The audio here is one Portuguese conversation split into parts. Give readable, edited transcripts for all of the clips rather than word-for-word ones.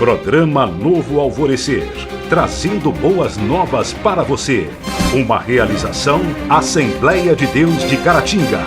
Programa Novo Alvorecer, trazendo boas novas para você. Uma realização Assembleia de Deus de Caratinga.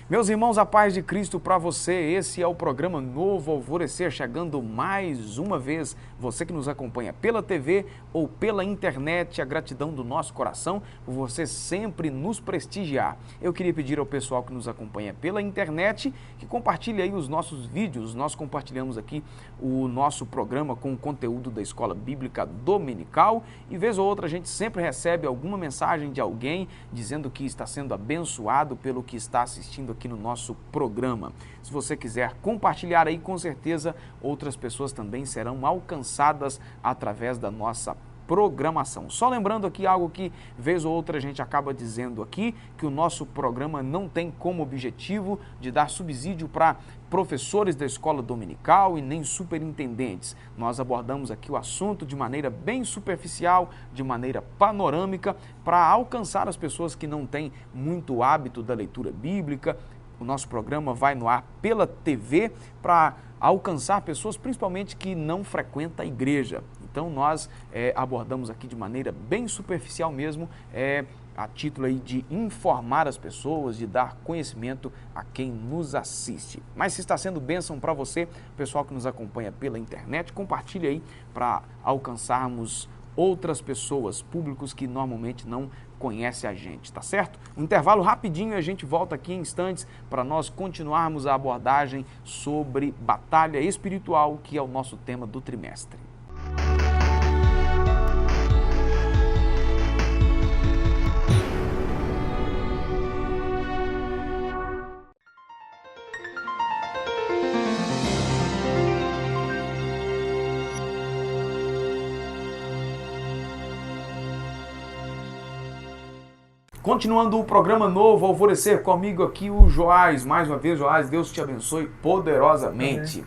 Meus irmãos, a paz de Cristo para você. Esse é o programa Novo Alvorecer, chegando mais uma vez. Você que nos acompanha pela TV ou pela internet, a gratidão do nosso coração por você sempre nos prestigiar. Eu queria pedir ao pessoal que nos acompanha pela internet que compartilhe aí os nossos vídeos. Nós compartilhamos aqui o nosso programa com o conteúdo da Escola Bíblica Dominical e vez ou outra a gente sempre recebe alguma mensagem de alguém dizendo que está sendo abençoado pelo que está assistindo aqui no nosso programa. Se você quiser compartilhar aí, com certeza outras pessoas também serão alcançadas através da nossa programação. Só lembrando aqui algo que vez ou outra a gente acaba dizendo aqui, que o nosso programa não tem como objetivo de dar subsídio para professores da escola dominical e nem superintendentes. Nós abordamos aqui o assunto de maneira bem superficial, de maneira panorâmica, para alcançar as pessoas que não têm muito hábito da leitura bíblica. O nosso programa vai no ar pela TV para alcançar pessoas, principalmente que não frequentam a igreja. Então nós abordamos aqui de maneira bem superficial mesmo, a título aí de informar as pessoas, de dar conhecimento a quem nos assiste. Mas se está sendo bênção para você, pessoal que nos acompanha pela internet, compartilhe aí para alcançarmos outras pessoas, públicos que normalmente não conhecem a gente, tá certo? Um intervalo rapidinho e a gente volta aqui em instantes para nós continuarmos a abordagem sobre batalha espiritual, que é o nosso tema do trimestre. Continuando o programa Novo Alvorecer, comigo aqui o Joás. Mais uma vez, Joás, Deus te abençoe poderosamente.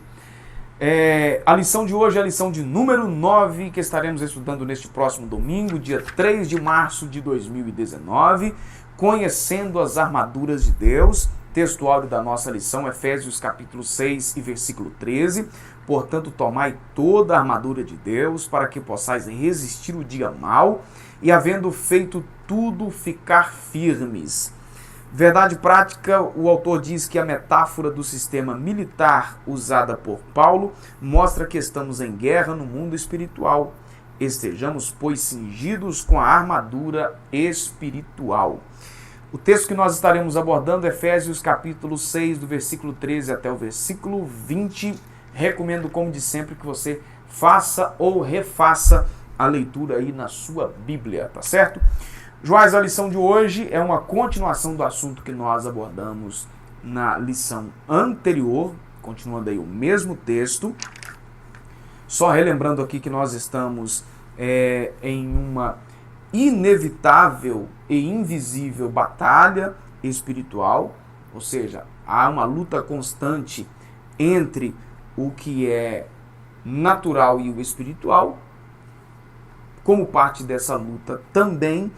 A lição de hoje é a lição de número 9, que estaremos estudando neste próximo domingo, dia 3 de março de 2019, conhecendo as armaduras de Deus. Textuário da nossa lição, Efésios capítulo 6 e versículo 13. Portanto, tomai toda a armadura de Deus, para que possais resistir o dia mau, e havendo feito tudo, ficar firmes. Verdade prática, o autor diz que a metáfora do sistema militar usada por Paulo mostra que estamos em guerra no mundo espiritual. Estejamos, pois, cingidos com a armadura espiritual. O texto que nós estaremos abordando é Efésios capítulo 6, do versículo 13 até o versículo 20. Recomendo, como de sempre, que você faça ou refaça a leitura aí na sua Bíblia, tá certo? Joás, a lição de hoje é uma continuação do assunto que nós abordamos na lição anterior, continuando aí o mesmo texto. Só relembrando aqui que nós estamos em uma inevitável e invisível batalha espiritual, ou seja, há uma luta constante entre o que é natural e o espiritual. Como parte dessa luta também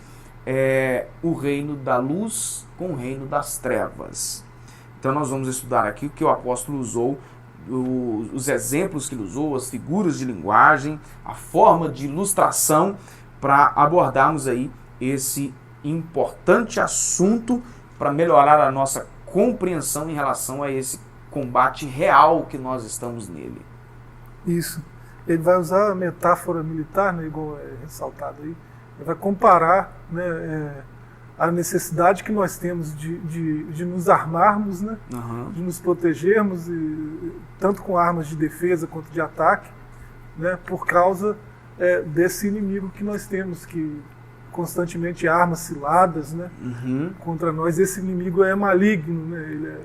é o reino da luz com o reino das trevas. Então nós vamos estudar aqui o que o apóstolo usou, os exemplos que ele usou, as figuras de linguagem, a forma de ilustração para abordarmos aí esse importante assunto para melhorar a nossa compreensão em relação a esse combate real que nós estamos nele. Isso. Ele vai usar a metáfora militar, né, igual é ressaltado aí. Ele vai comparar, né, a necessidade que nós temos de nos armarmos, né, de nos protegermos, tanto com armas de defesa quanto de ataque, né, por causa desse inimigo que nós temos, que constantemente arma ciladas, né, contra nós. Esse inimigo é maligno, né,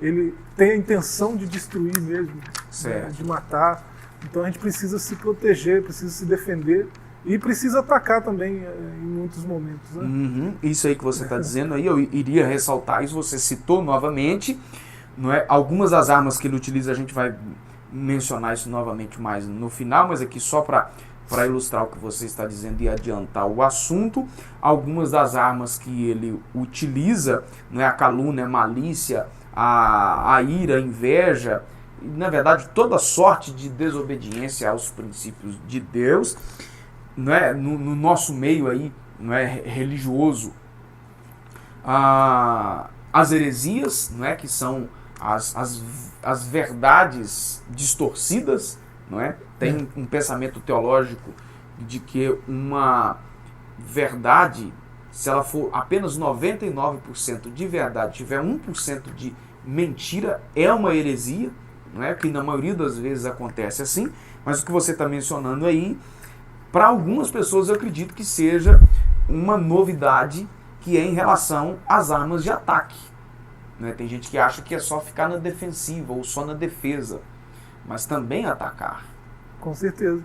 ele tem a intenção de destruir mesmo, né, de matar. Então a gente precisa se proteger, precisa se defender e precisa atacar também em muitos momentos. Né? Isso aí que você está dizendo aí, eu iria ressaltar isso, você citou novamente, não é? Algumas das armas que ele utiliza, a gente vai mencionar isso novamente mais no final, mas aqui só para ilustrar o que você está dizendo e adiantar o assunto. Algumas das armas que ele utiliza, não é? A calúnia, a malícia, a ira, a inveja, na verdade, toda sorte de desobediência aos princípios de Deus, não é? No nosso meio aí, não é, religioso, as heresias, não é? Que são as verdades distorcidas, não é? Tem um pensamento teológico de que uma verdade, se ela for apenas 99% de verdade, tiver 1% de mentira, é uma heresia, não é? Que na maioria das vezes acontece assim, mas o que você está mencionando aí, para algumas pessoas eu acredito que seja uma novidade, que é em relação às armas de ataque. Né? Tem gente que acha que é só ficar na defensiva ou só na defesa, mas também atacar. Com certeza.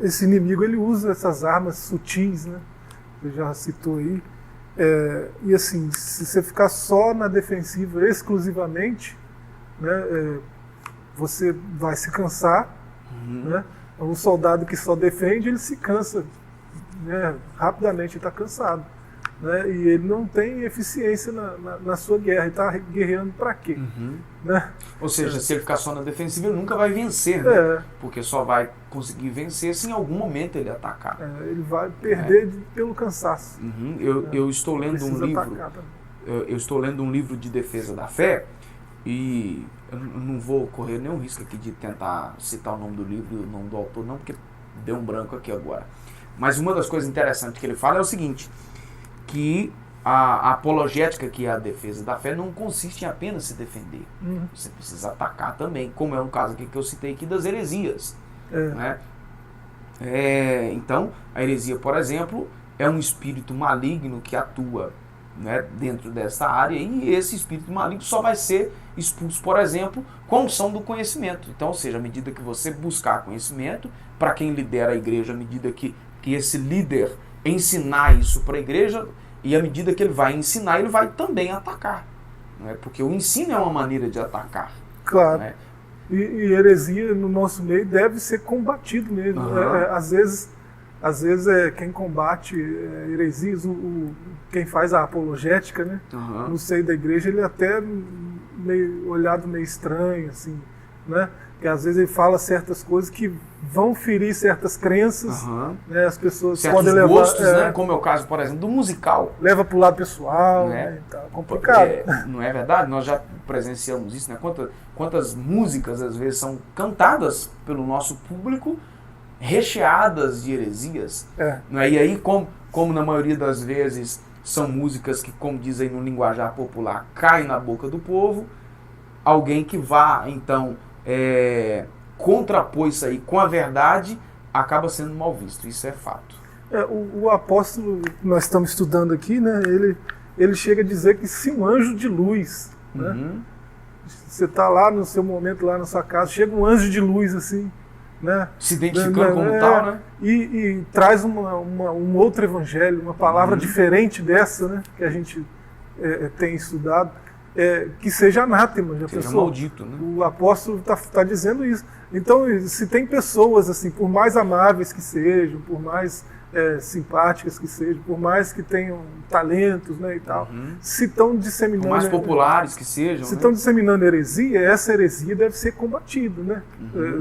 Esse inimigo, ele usa essas armas sutis, né? Você já citou aí. E assim, se você ficar só na defensiva exclusivamente, né, você vai se cansar. Né? Um soldado que só defende, ele se cansa, né? Rapidamente, ele está cansado. Né? E ele não tem eficiência na sua guerra. Ele está guerreando para quê? Né? Ou seja, se ele ficar só na defensiva, ele nunca vai vencer, né? Porque só vai conseguir vencer se em algum momento ele atacar. Ele vai perder pelo cansaço. Eu estou lendo um livro. Eu estou lendo um livro de defesa da fé e eu não vou correr nenhum risco aqui de tentar citar o nome do livro e o nome do autor, não, porque deu um branco aqui agora. Mas uma das coisas interessantes que ele fala é o seguinte, que a apologética, que é a defesa da fé, não consiste em apenas se defender. Você precisa atacar também, como é um caso aqui que eu citei aqui das heresias. Né? Então, a heresia, por exemplo, é um espírito maligno que atua, né, dentro dessa área, e esse espírito maligno só vai ser expulso, por exemplo, com a unção do conhecimento. Então, ou seja, à medida que você buscar conhecimento, para quem lidera a igreja, à medida que esse líder ensinar isso para a igreja, e à medida que ele vai ensinar, ele vai também atacar. Né? Porque o ensino é uma maneira de atacar. Claro. Né? E heresia no nosso meio deve ser combatido mesmo. Às vezes quem combate heresias, quem faz a apologética, né? No seio da igreja, ele é até olhado meio estranho, assim, né? Que às vezes ele fala certas coisas que vão ferir certas crenças, né? As pessoas certos podem levar gostos, né? Como é o caso, por exemplo, do musical. Leva para o lado pessoal, né? Tá complicado. Não é verdade? Nós já presenciamos isso, né? Quantas músicas às vezes são cantadas pelo nosso público, recheadas de heresias. Né? E aí, como na maioria das vezes são músicas que, como dizem no linguajar popular, caem na boca do povo, alguém que vá, então, contrapor isso aí com a verdade, acaba sendo mal visto. Isso é fato. O apóstolo que nós estamos estudando aqui, né, ele chega a dizer que se um anjo de luz, né, você está lá no seu momento, lá na sua casa, chega um anjo de luz assim, né, se identificando como tal, né? E traz um outro evangelho, uma palavra diferente dessa, né, que a gente tem estudado, que seja anátema. Já seja maldito, né? O apóstolo está dizendo isso. Então, se tem pessoas, assim, por mais amáveis que sejam, por mais simpáticas que sejam, por mais que tenham talentos, né, e tal, se estão disseminando... Por mais populares que sejam, se estão disseminando heresia, essa heresia deve ser combatida, né?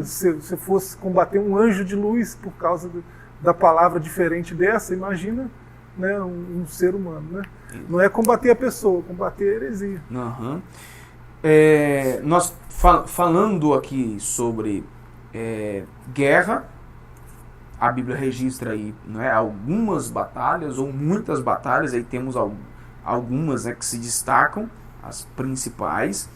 Se fosse combater um anjo de luz por causa da palavra diferente dessa, imagina, né, um ser humano, né? Não é combater a pessoa, combater a heresia. Nós falando aqui sobre guerra, a Bíblia registra aí, né, algumas batalhas, ou muitas batalhas, aí temos algumas, né, que se destacam, as principais.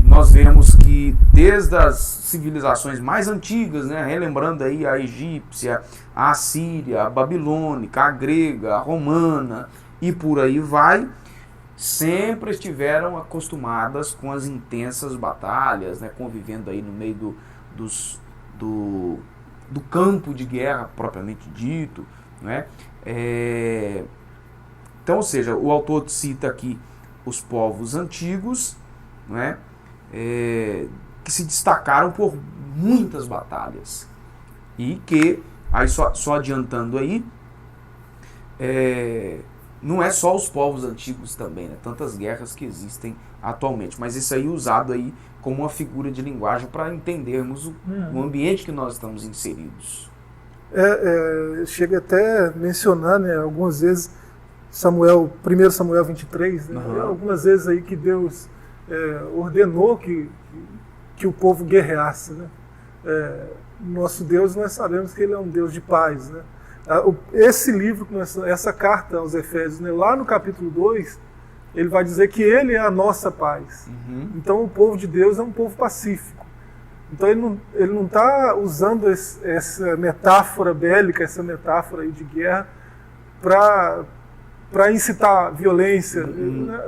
Nós vemos que desde as civilizações mais antigas, né, relembrando aí a egípcia, a assíria, a babilônica, a grega, a romana e por aí vai, sempre estiveram acostumadas com as intensas batalhas, né, convivendo aí no meio do campo de guerra propriamente dito, né? Então, ou seja, o autor cita aqui os povos antigos, né? Que se destacaram por muitas batalhas e que, aí só adiantando aí, não é só os povos antigos também, né? Tantas guerras que existem atualmente, mas isso aí usado aí como uma figura de linguagem para entendermos o ambiente que nós estamos inseridos. Chega até a mencionar, né, algumas vezes, 1 Samuel 23, né, algumas vezes aí que Deus ordenou que o povo guerreasse, né? Nosso Deus, nós sabemos que Ele é um Deus de paz, né? Esse livro, essa carta aos Efésios, né, lá no capítulo 2, ele vai dizer que Ele é a nossa paz. Então o povo de Deus é um povo pacífico. Então ele não está usando essa metáfora bélica, essa metáfora aí de guerra para incitar violência.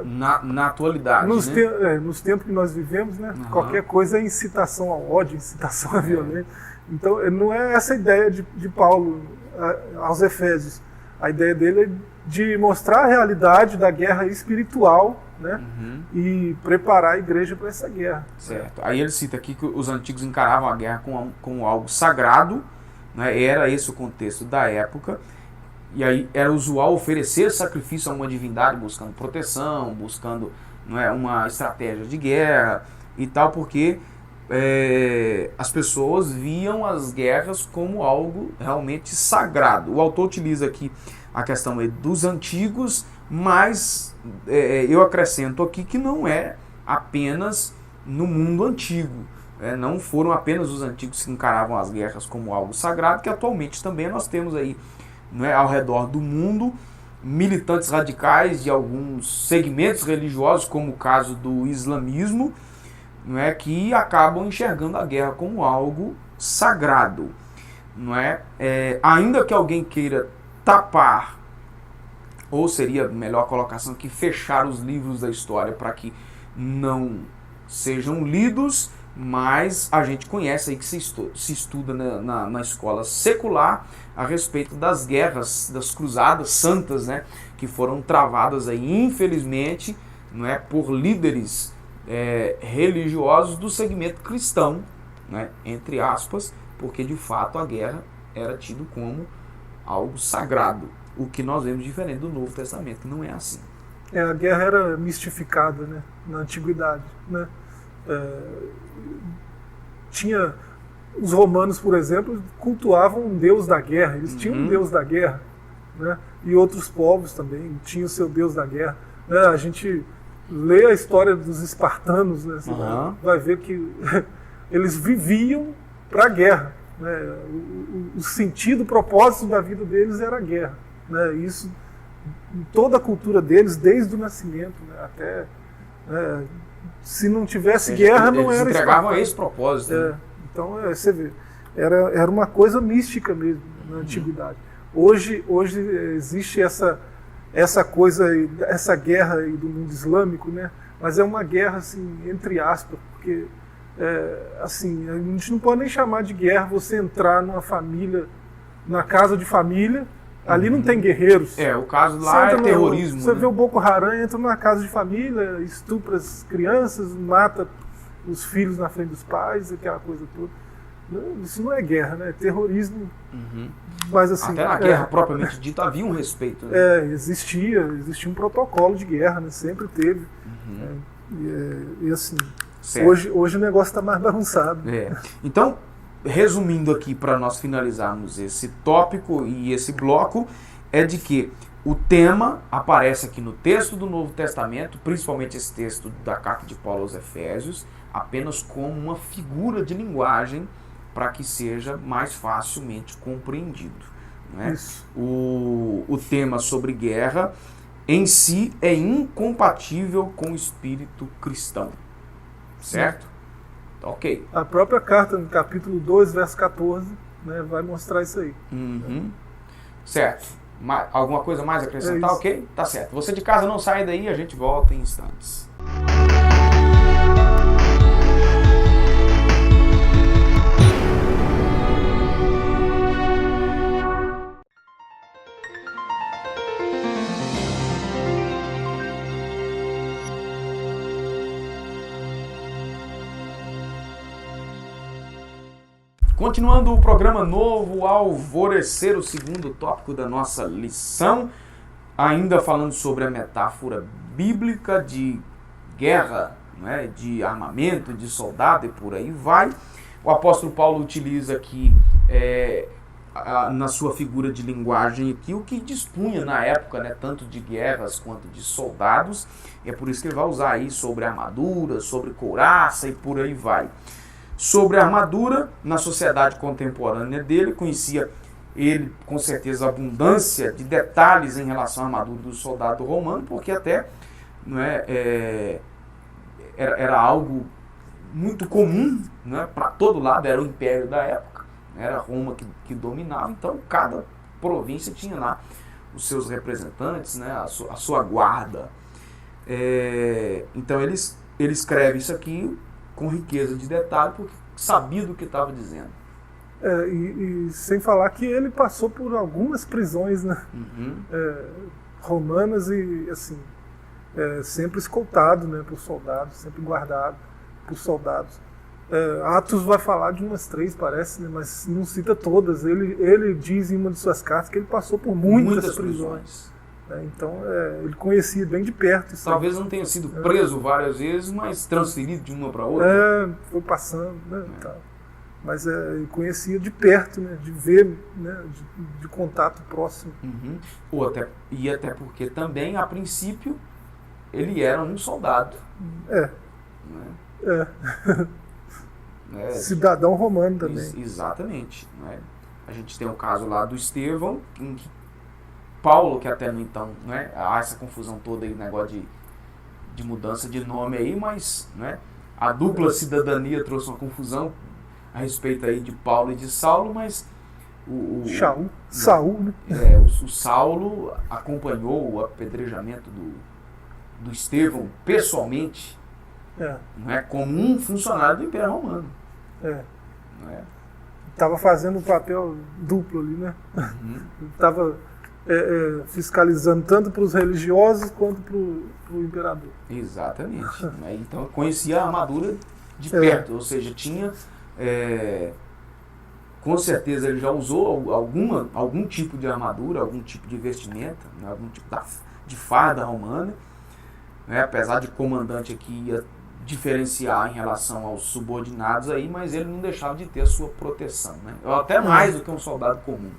Na atualidade, nos tempos que nós vivemos, né, qualquer coisa é incitação ao ódio, incitação à violência. Então não é essa a ideia de Paulo aos Efésios. A ideia dele é de mostrar a realidade da guerra espiritual, né, e preparar a igreja para essa guerra. Certo. Aí ele cita aqui que os antigos encaravam a guerra como algo sagrado, né, era esse o contexto da época, e aí era usual oferecer sacrifício a uma divindade, buscando proteção, buscando, não é, uma estratégia de guerra e tal, porque as pessoas viam as guerras como algo realmente sagrado. O autor utiliza aqui a questão dos antigos, mas eu acrescento aqui que não é apenas no mundo antigo. Não foram apenas os antigos que encaravam as guerras como algo sagrado, que atualmente também nós temos aí, não é, ao redor do mundo militantes radicais de alguns segmentos religiosos, como o caso do islamismo, não é, que acabam enxergando a guerra como algo sagrado, não é? Ainda que alguém queira tapar, ou seria melhor a colocação que fechar os livros da história para que não sejam lidos, mas a gente conhece aí que se estuda na escola secular a respeito das guerras, das cruzadas santas, né, que foram travadas aí, infelizmente, não é, por líderes religiosos do segmento cristão, né, entre aspas, porque de fato a guerra era tido como algo sagrado, o que nós vemos diferente do Novo Testamento, que não é assim. A guerra era mistificada, né, na antiguidade, né? Tinha os romanos, por exemplo, cultuavam um deus da guerra, eles tinham um deus da guerra, né? E outros povos também tinham o seu deus da guerra, né? A gente lê a história dos espartanos, né? Você vai ver que eles viviam para a guerra, né? O sentido, o propósito da vida deles era a guerra, né? Isso em toda a cultura deles, desde o nascimento, né, até se não tivesse guerra, não era. Eles entregavam a esse propósito. Né? Então, você vê, era uma coisa mística mesmo na antiguidade. Hoje existe essa coisa, essa guerra aí do mundo islâmico, né? Mas é uma guerra assim, entre aspas, porque assim, a gente não pode nem chamar de guerra você entrar numa família, na casa de família. Ali não tem guerreiros. O caso lá é terrorismo. Você né? vê o Boko Haram, entra numa casa de família, estupra as crianças, mata os filhos na frente dos pais, aquela coisa toda. Isso não é guerra, né? É terrorismo. Mas, assim, até na guerra propriamente dita havia um respeito. Né? Existia um protocolo de guerra, né? Sempre teve. E assim, hoje o negócio está mais bagunçado. Então, resumindo aqui para nós finalizarmos esse tópico e esse bloco, é de que o tema aparece aqui no texto do Novo Testamento, principalmente esse texto da carta de Paulo aos Efésios, apenas como uma figura de linguagem para que seja mais facilmente compreendido. Né? O tema sobre guerra em si é incompatível com o espírito cristão. Certo? Ok. A própria carta, no capítulo 2, verso 14, né, vai mostrar isso aí. Certo. Alguma coisa mais a acrescentar? Ok? Tá certo. Você de casa não sai daí, a gente volta em instantes. Continuando o programa Novo Alvorecer, o segundo tópico da nossa lição. ainda falando sobre a metáfora bíblica de guerra, né, de armamento, de soldado e por aí vai, o apóstolo Paulo utiliza aqui, na sua figura de linguagem aqui, o que dispunha na época, né, tanto de guerras quanto de soldados. É por isso que ele vai usar aí sobre armadura, sobre couraça e por aí vai. Sobre a armadura, na sociedade contemporânea dele, conhecia ele com certeza a abundância de detalhes em relação à armadura do soldado romano, porque até não era algo muito comum, né, para todo lado, era o império da época, era Roma que dominava, então cada província tinha lá os seus representantes, né, a sua guarda. Então ele escreve isso aqui com riqueza de detalhe, porque sabia do que estava dizendo. E sem falar que ele passou por algumas prisões, né, romanas e assim, sempre escoltado, né, por soldados, sempre guardado por soldados. Atos vai falar de umas 3, parece, né, mas não cita todas. Ele diz em uma de suas cartas que ele passou por muitas prisões. Então ele conhecia bem de perto. Talvez não tenha sido preso várias vezes, mas transferido de uma para outra. Foi passando, né, tal. Mas ele conhecia de perto, né, de ver, né, de contato próximo. Até porque também, a princípio, ele era um soldado. Cidadão romano também. Exatamente. Né? A gente tem o caso lá do Estevão, em que Paulo, que até no então, né, há essa confusão toda aí, negócio de mudança de nome aí, mas, né, a dupla cidadania trouxe uma confusão a respeito aí de Paulo e de Saulo, mas Saul, né? O Saulo acompanhou o apedrejamento do Estevão pessoalmente, como um funcionário do Império Romano. Estava fazendo um papel duplo ali, né? Estava fiscalizando tanto para os religiosos quanto para o imperador. Exatamente. Então conhecia a armadura de perto, ou seja, tinha... com certeza ele já usou algum tipo de armadura, algum tipo de vestimenta, né, algum tipo de farda romana, né, apesar de comandante aqui ia diferenciar em relação aos subordinados aí, mas ele não deixava de ter a sua proteção, né, até mais do que um soldado comum.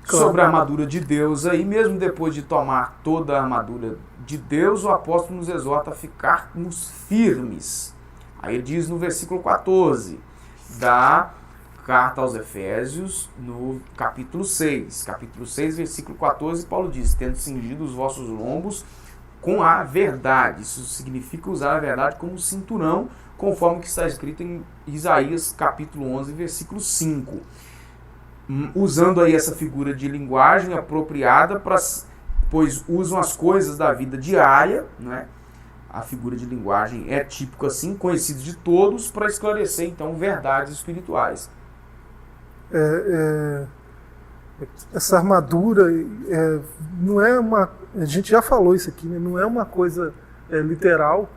Sobre a armadura de Deus aí, mesmo depois de tomar toda a armadura de Deus, o apóstolo nos exorta a ficarmos firmes. Aí ele diz no versículo 14 da carta aos Efésios, no capítulo 6. Capítulo 6, versículo 14, Paulo diz: tendo cingido os vossos lombos com a verdade. Isso significa usar a verdade como cinturão, conforme que está escrito em Isaías, capítulo 11, versículo 5. Usando aí essa figura de linguagem apropriada, pois usam as coisas da vida diária, né? A figura de linguagem é típico assim, conhecido de todos, para esclarecer então verdades espirituais. Essa armadura não é uma... A gente já falou isso aqui, né? Não é uma coisa literal,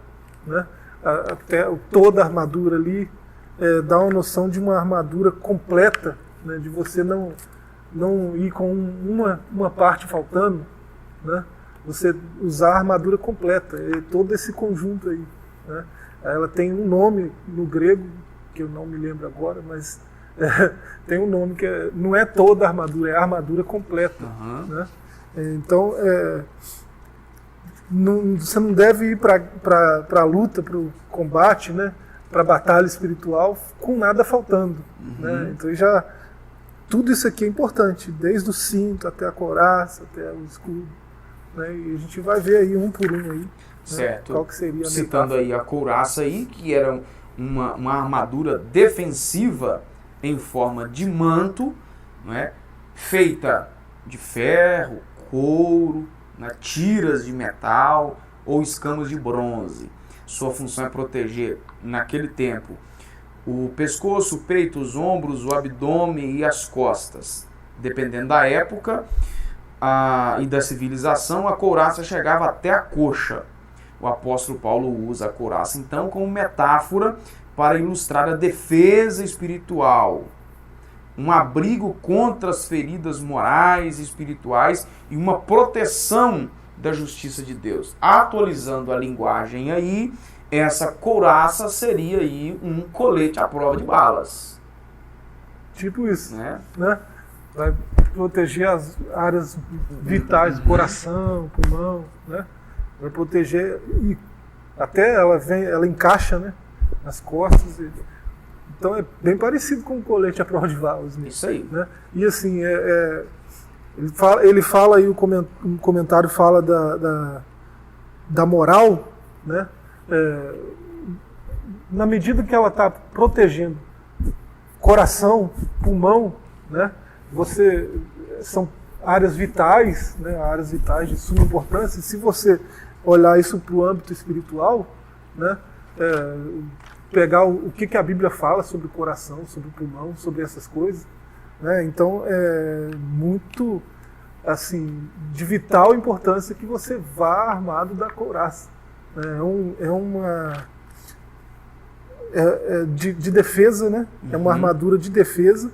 né? Até toda a armadura ali dá uma noção de uma armadura completa, né? De você não ir com uma parte faltando, né? Você usar a armadura completa, todo esse conjunto aí, né? Ela tem um nome no grego, que eu não me lembro agora, mas tem um nome que não é toda a armadura, é a armadura completa. Né? Então, você não deve ir para a luta, para o combate, né? Para a batalha espiritual, com nada faltando. Né? Então, tudo isso aqui é importante, desde o cinto até a couraça, até o escudo. Né? E a gente vai ver aí um por um aí, certo. Né? Qual que seria a citando aí a couraça aí, que era uma armadura defensiva em forma de manto, né? Feita de ferro, couro, né? Tiras de metal ou escamas de bronze. Sua função é proteger, naquele tempo, o pescoço, o peito, os ombros, o abdômen e as costas. Dependendo da época e da civilização, a couraça chegava até a coxa. O apóstolo Paulo usa a couraça, então, como metáfora para ilustrar a defesa espiritual. um abrigo contra as feridas morais e espirituais e uma proteção da justiça de Deus. Atualizando a linguagem aí, essa couraça seria aí um colete à prova de balas. Tipo isso, né? Vai proteger as áreas vitais, coração, pulmão, né? Vai proteger e até ela encaixa, né, nas costas. Então é bem parecido com o colete à prova de balas. Né? Isso aí. Né? E assim, ele fala aí, um comentário fala da moral, né? Na medida que ela está protegendo coração, pulmão, né? São áreas vitais, né? Áreas vitais de suma importância. E se você olhar isso para o âmbito espiritual, né? Pegar o que a Bíblia fala sobre o coração, sobre o pulmão, sobre essas coisas, né? Então é muito assim de vital importância que você vá armado da couraça. De defesa, né? É uma armadura de defesa,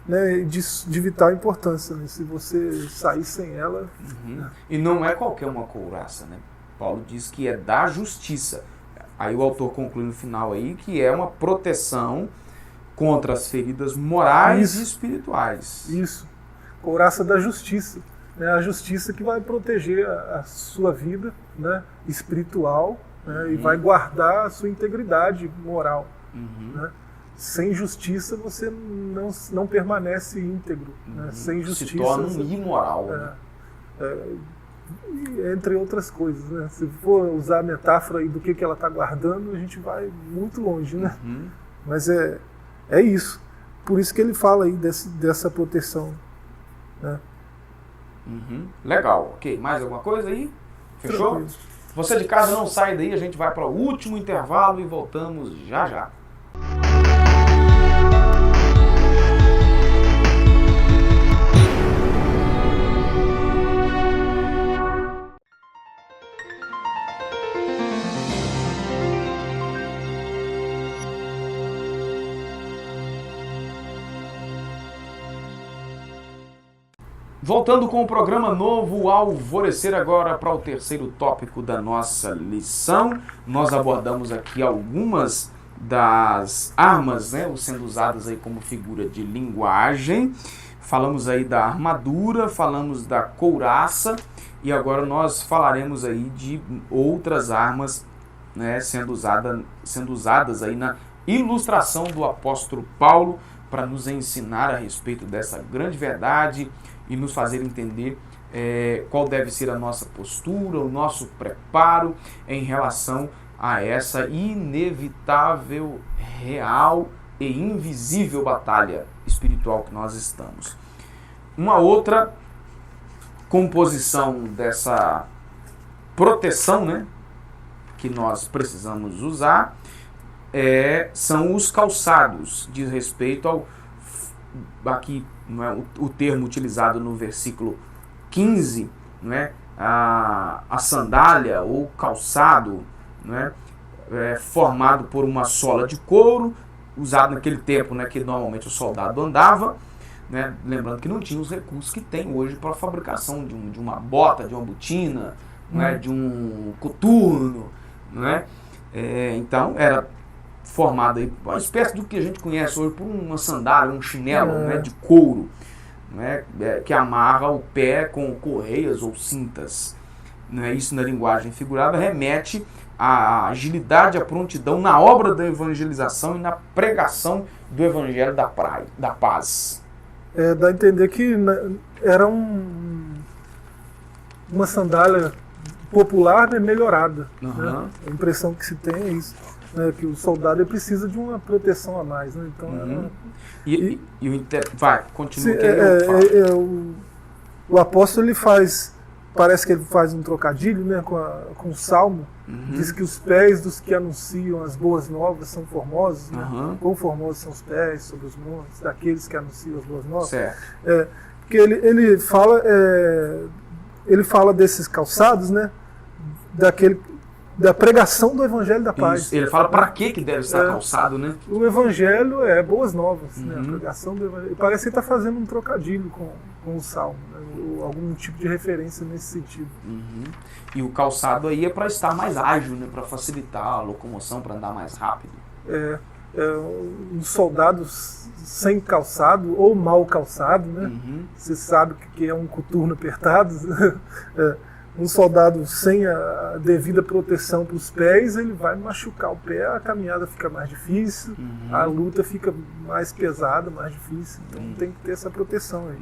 né? De vital importância, né? Se você sair sem ela... E não é qualquer uma couraça, né? Paulo diz que é da justiça. Aí o autor conclui no final aí que é uma proteção contra as feridas morais e espirituais. Isso. Couraça da justiça. É a justiça que vai proteger a sua vida, né, espiritual, né, e vai guardar a sua integridade moral. Né? Sem justiça você não permanece íntegro. Né? Sem justiça... Se torna um imoral. Né? Entre outras coisas. Né? Se for usar a metáfora aí do que ela está guardando, a gente vai muito longe. Né? Mas é isso. Por isso que ele fala aí dessa proteção. Né? Legal. Ok, mais alguma coisa aí? Fechou? Tranquilo. Você de casa não sai daí, a gente vai para o último intervalo e voltamos já já. Voltando com o programa novo Alvorecer agora para o terceiro tópico da nossa lição. Nós abordamos aqui algumas das armas, né, sendo usadas aí como figura de linguagem. Falamos aí da armadura, falamos da couraça e agora nós falaremos aí de outras armas, né, sendo usadas aí na ilustração do apóstolo Paulo para nos ensinar a respeito dessa grande verdade e nos fazer entender qual deve ser a nossa postura, o nosso preparo em relação a essa inevitável, real e invisível batalha espiritual que nós estamos. Uma outra composição dessa proteção, né, que nós precisamos usar são os calçados, diz respeito ao aqui não é, o termo utilizado no versículo 15, não é, a sandália ou calçado, não é, formado por uma sola de couro, usado naquele tempo, né, que normalmente o soldado andava, né, lembrando que não tinha os recursos que tem hoje para a fabricação de uma bota, de uma botina, não é, de um coturno, não é? Então era formado aí, uma espécie do que a gente conhece hoje por uma sandália, um chinelo, né, de couro, né, que amarra o pé com correias ou cintas. Né, isso na linguagem figurada remete à agilidade, à prontidão na obra da evangelização e na pregação do evangelho da paz. Dá a entender que era uma sandália popular, né, melhorada. Né? A impressão que se tem é isso. Que o soldado precisa de uma proteção a mais, né? Então vai, continua. O apóstolo ele parece que ele faz um trocadilho, né, com o Salmo, diz que os pés dos que anunciam as boas novas são formosos, né? Quão formosos são os pés sobre os montes daqueles que anunciam as boas novas. Porque ele fala desses calçados, né, da pregação do Evangelho da Paz. Isso. Ele fala para que deve estar calçado, né? O Evangelho é boas novas, né? A pregação do Evangelho. Parece que está fazendo um trocadilho com o Salmo, né? Ou algum tipo de referência nesse sentido. E o calçado aí é para estar mais ágil, né? Para facilitar a locomoção, para andar mais rápido. Um soldado sem calçado ou mal calçado, né? Você sabe que é um coturno apertado. Um soldado sem a devida proteção para os pés, ele vai machucar o pé, a caminhada fica mais difícil, a luta fica mais pesada, mais difícil. Então tem que ter essa proteção aí.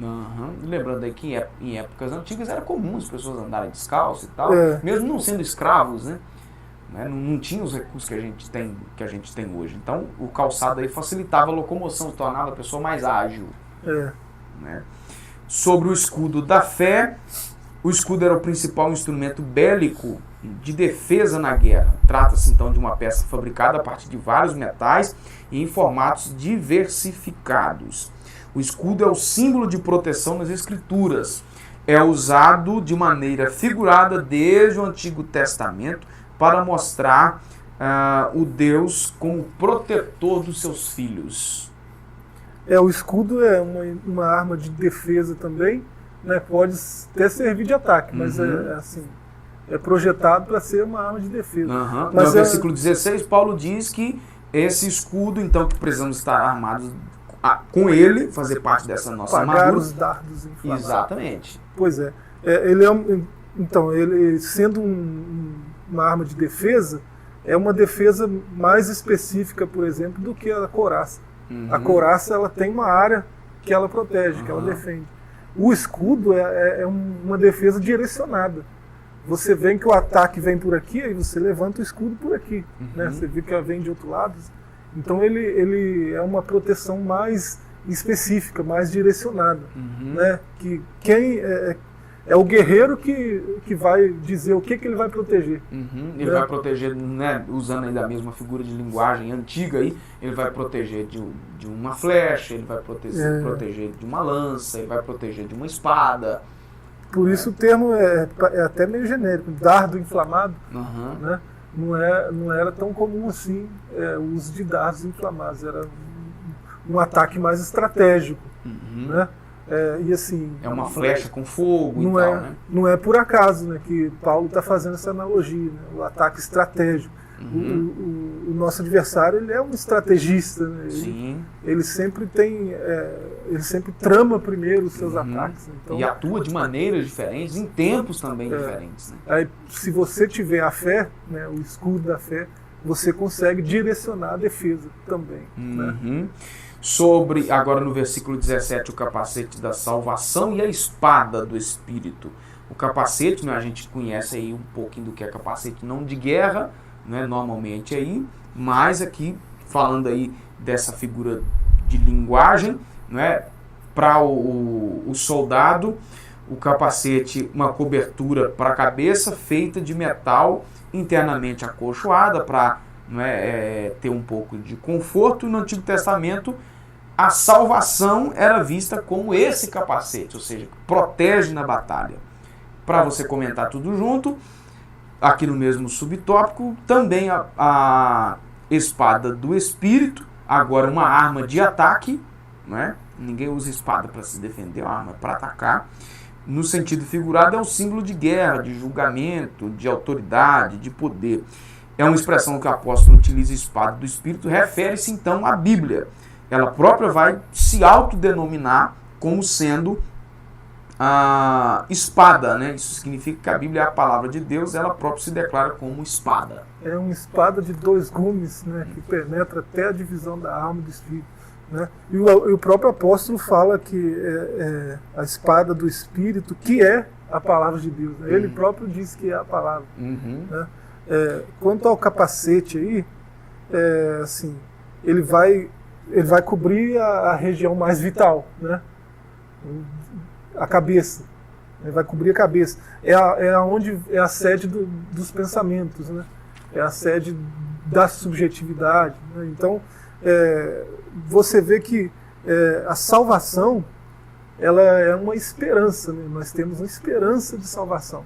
Lembrando aí que em épocas antigas era comum as pessoas andarem descalço e tal, mesmo não sendo escravos, né? Não tinha os recursos que a gente tem hoje. Então o calçado aí facilitava a locomoção, tornava a pessoa mais ágil. Né? Sobre o escudo da fé, o escudo era o principal instrumento bélico de defesa na guerra. Trata-se então de uma peça fabricada a partir de vários metais e em formatos diversificados. O escudo é o símbolo de proteção nas Escrituras. É usado de maneira figurada desde o Antigo Testamento para mostrar o Deus como protetor dos seus filhos. O escudo é uma arma de defesa também, né? Pode até servir de ataque, mas é projetado para ser uma arma de defesa. Mas no versículo 16, Paulo diz que esse escudo, então, que precisamos estar armados com ele, fazer parte dessa nossa armadura. Os dardos inflamados. Exatamente. Pois é. Ele sendo uma arma de defesa, é uma defesa mais específica, por exemplo, do que a couraça. A couraça, ela tem uma área que ela protege, que ela defende. O escudo é uma defesa direcionada. Você vê que o ataque vem por aqui, aí você levanta o escudo por aqui. Né? Você vê que ela vem de outro lado. Então ele é uma proteção mais específica, mais direcionada. Né? Que quem é o guerreiro que vai dizer o que ele vai proteger. Ele vai proteger, né, usando ainda a mesma figura de linguagem antiga, aí, ele vai proteger de uma flecha, ele vai proteger de uma lança, ele vai proteger de uma espada. Por isso o termo é até meio genérico, dardo inflamado. Né? Não era tão comum assim o uso de dardos inflamados, era um ataque mais estratégico. Né? E assim, é uma flecha com fogo não e tal, né? Não é por acaso, né, que Paulo está fazendo essa analogia, né, o ataque estratégico. O nosso adversário, ele é um estrategista, né? Ele sempre ele sempre trama primeiro os seus ataques. Então, e atua de maneiras diferentes, em tempos também diferentes. Né? Aí, se você tiver a fé, né, o escudo da fé, você consegue direcionar a defesa também. Né? Sobre, agora no versículo 17, o capacete da salvação e a espada do Espírito. O capacete, né, a gente conhece aí um pouquinho do que é capacete, não de guerra, né, normalmente aí, mas aqui falando aí dessa figura de linguagem, né, para o soldado, o capacete, uma cobertura para a cabeça feita de metal internamente acolchoada para ter um pouco de conforto. No Antigo Testamento, a salvação era vista como esse capacete, ou seja, protege na batalha. Para você comentar tudo junto, aqui no mesmo subtópico, também a espada do Espírito, agora uma arma de ataque, né? Ninguém usa espada para se defender, é uma arma para atacar. No sentido figurado, é um símbolo de guerra, de julgamento, de autoridade, de poder. É uma expressão que o apóstolo utiliza, espada do Espírito, refere-se então à Bíblia. Ela própria vai se autodenominar como sendo a espada, né? Isso significa que a Bíblia é a palavra de Deus, ela própria se declara como espada. É uma espada de dois gumes, né? Que penetra até a divisão da alma e do espírito. Né? E o próprio apóstolo fala que é a espada do Espírito, que é a palavra de Deus. Né? Ele próprio diz que é a palavra. Né? Quanto ao capacete aí, assim, ele vai cobrir a região mais vital, né? A cabeça. Ele vai cobrir a cabeça. Onde é a sede dos pensamentos, né? É a sede da subjetividade. Né? Então, você vê que a salvação, ela é uma esperança, né? Nós temos uma esperança de salvação.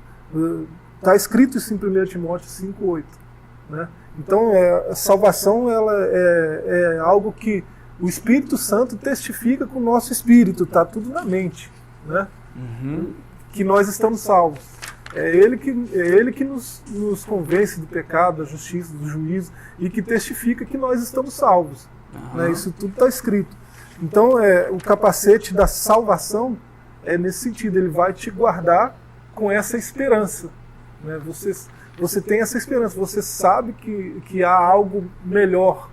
Está escrito isso em 1 Timóteo 5,8. né? Então, a salvação ela é algo que o Espírito Santo testifica com o nosso espírito, está tudo na mente, né? Que nós estamos salvos. É Ele que nos convence do pecado, da justiça, do juízo, e que testifica que nós estamos salvos. Né? Isso tudo está escrito. Então, o capacete da salvação é nesse sentido, ele vai te guardar com essa esperança. Né? Você tem essa esperança, você sabe que há algo melhor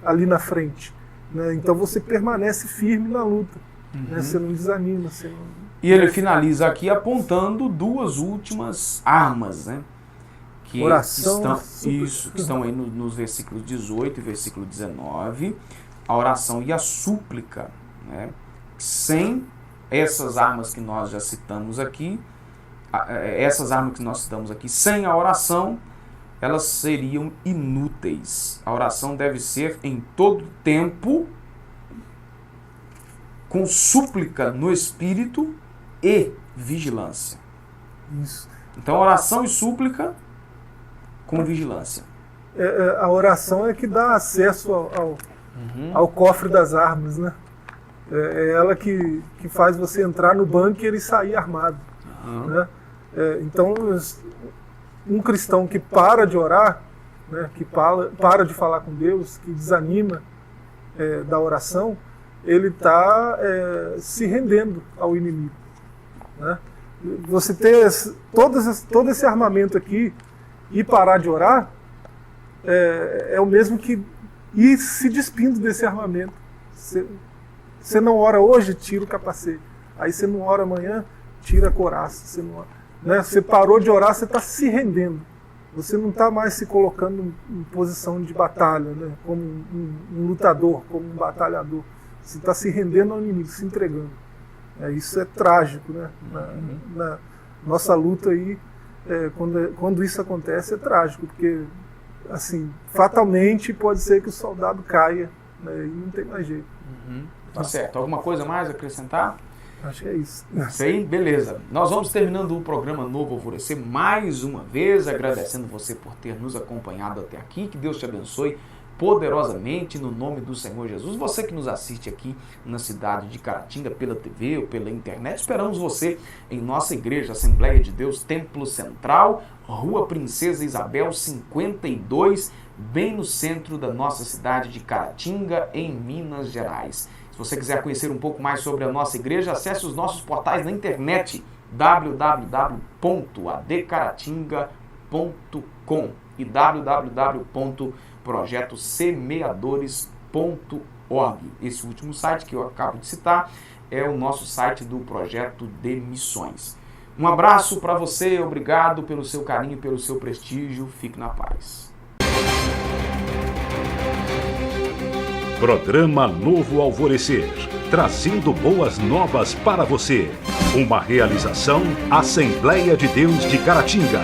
ali na frente. Né? Então você permanece firme na luta. Né? Você não desanima. Você não... E ele finaliza aqui apontando duas últimas armas, né? Que oração, estão aí nos versículos 18 e versículo 19. A oração e a súplica. Né? Sem essas armas que nós já citamos aqui, sem a oração, elas seriam inúteis. A oração deve ser em todo tempo, com súplica no espírito e vigilância. Isso. Então, oração e súplica com vigilância. A oração é que dá acesso ao cofre das armas, né? É ela que faz você entrar no bunker e sair armado. Né? Então, um cristão que para de orar, né, que para de falar com Deus, que desanima da oração, ele está se rendendo ao inimigo. Né? Você ter todo esse armamento aqui e parar de orar é o mesmo que ir se despindo desse armamento. Você não ora hoje, tira o capacete. Aí você não ora amanhã, tira a couraça. Você não ora, né? Você parou de orar, você está se rendendo. Você não está mais se colocando em posição de batalha, né? Como um lutador, como um batalhador. Você está se rendendo ao inimigo, se entregando. Isso é trágico, né? Na nossa luta aí, quando isso acontece, é trágico, porque assim, fatalmente pode ser que o soldado caia, né? E não tem mais jeito. Tá certo. Alguma coisa mais a acrescentar? Acho que é isso. Isso aí, beleza. Nós vamos terminando o programa Novo Alvorecer mais uma vez, agradecendo você por ter nos acompanhado até aqui. Que Deus te abençoe poderosamente no nome do Senhor Jesus. Você que nos assiste aqui na cidade de Caratinga pela TV ou pela internet, esperamos você em nossa igreja Assembleia de Deus Templo Central, Rua Princesa Isabel 52, bem no centro da nossa cidade de Caratinga, em Minas Gerais. Se você quiser conhecer um pouco mais sobre a nossa igreja, acesse os nossos portais na internet www.adcaratinga.com e www.projetosemeadores.org. Esse último site que eu acabo de citar é o nosso site do Projeto de Missões. Um abraço para você, obrigado pelo seu carinho, pelo seu prestígio, fique na paz. Programa Novo Alvorecer, trazendo boas novas para você. Uma realização Assembleia de Deus de Caratinga.